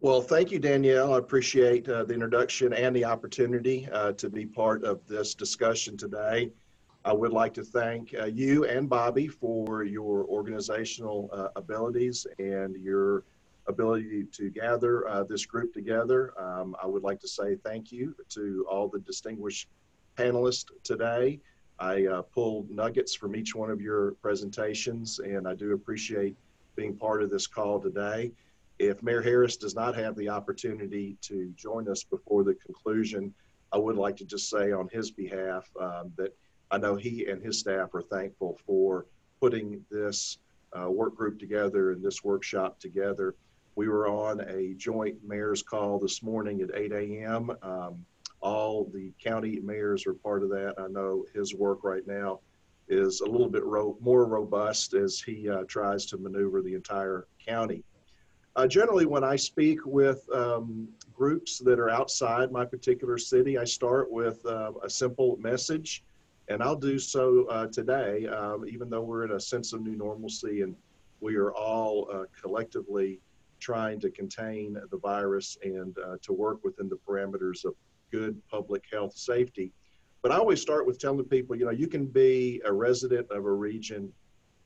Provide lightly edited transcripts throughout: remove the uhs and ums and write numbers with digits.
Well, thank you, Danielle. I appreciate the introduction and the opportunity to be part of this discussion today. I would like to thank you and Bobby for your organizational abilities and your ability to gather this group together. I would like to say thank you to all the distinguished panelists today. I pulled nuggets from each one of your presentations, and I do appreciate being part of this call today. If Mayor Harris does not have the opportunity to join us before the conclusion, I would like to just say on his behalf that I know he and his staff are thankful for putting this work group together and this workshop together. We were on a joint mayor's call this morning at 8 a.m. All the county mayors are part of that. I know his work right now is a little bit more robust as he tries to maneuver the entire county. Generally, when I speak with groups that are outside my particular city, I start with a simple message, and I'll do so today, even though we're in a sense of new normalcy and we are all collectively trying to contain the virus and to work within the parameters of good public health safety. But I always start with telling people, you can be a resident of a region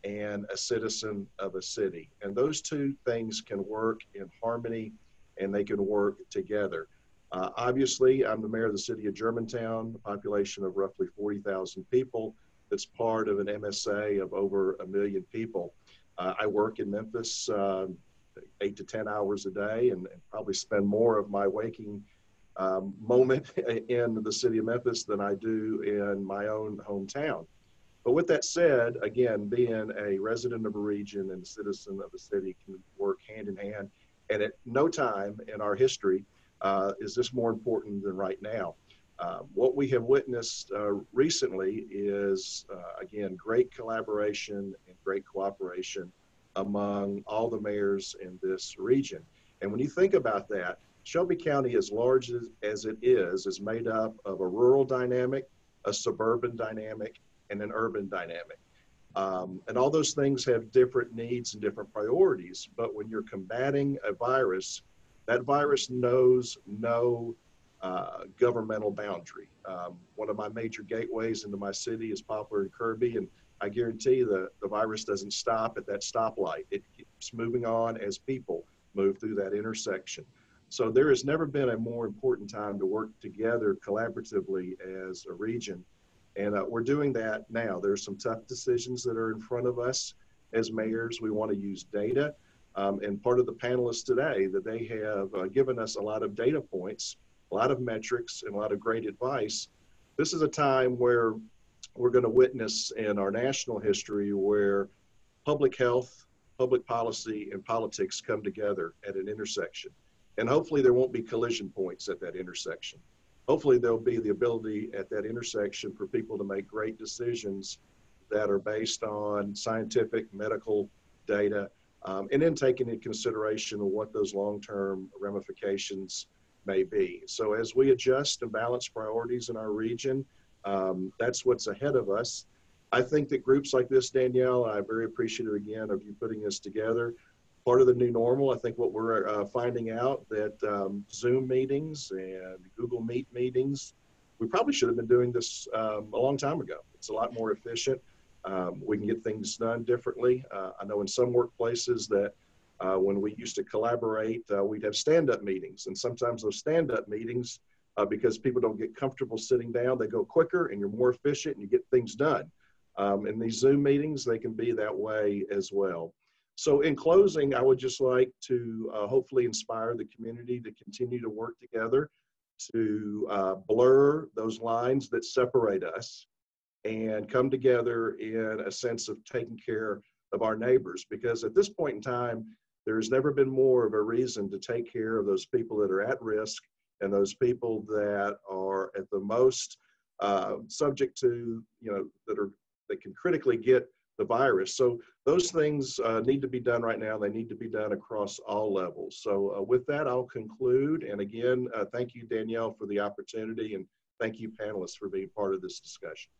and a citizen of a city. And those two things can work in harmony and they can work together. Obviously, I'm the mayor of the city of Germantown, a population of roughly 40,000 people that's part of an MSA of over 1 million people. I work in Memphis 8 to 10 hours a day and probably spend more of my waking moment in the city of Memphis than I do in my own hometown. But with that said, again, being a resident of a region and a citizen of a city can work hand in hand. And at no time in our history is this more important than right now. What we have witnessed recently is, again, great collaboration and great cooperation among all the mayors in this region. And when you think about that, Shelby County, as large as it is made up of a rural dynamic, a suburban dynamic, and an urban dynamic. And all those things have different needs and different priorities. But when you're combating a virus, that virus knows no governmental boundary. One of my major gateways into my city is Poplar and Kirby, and I guarantee the virus doesn't stop at that stoplight. It keeps moving on as people move through that intersection. So there has never been a more important time to work together collaboratively as a region. And we're doing that now. There's some tough decisions that are in front of us as mayors. We want to use data. And part of the panelists today, that they have given us a lot of data points, a lot of metrics, and a lot of great advice. This is a time where we're going to witness in our national history where public health, public policy, and politics come together at an intersection. And hopefully there won't be collision points at that intersection. Hopefully there'll be the ability at that intersection for people to make great decisions that are based on scientific, medical data, and then taking into consideration of what those long-term ramifications may be. So as we adjust and balance priorities in our region, that's what's ahead of us. I think that groups like this, Danielle, I'm very appreciative again of you putting this together. Part of the new normal, I think what we're finding out that Zoom meetings and Google Meet meetings, we probably should have been doing this a long time ago. It's a lot more efficient. We can get things done differently. I know in some workplaces that when we used to collaborate, we'd have stand-up meetings. And sometimes those stand-up meetings, because people don't get comfortable sitting down, they go quicker and you're more efficient and you get things done. In these Zoom meetings, they can be that way as well. So in closing, I would just like to hopefully inspire the community to continue to work together to blur those lines that separate us and come together in a sense of taking care of our neighbors. Because at this point in time, there's never been more of a reason to take care of those people that are at risk and those people that are at the most subject to, that can critically get the virus. So those things need to be done right now. They need to be done across all levels. So with that, I'll conclude. And again, thank you, Danielle, for the opportunity. And thank you, panelists, for being part of this discussion.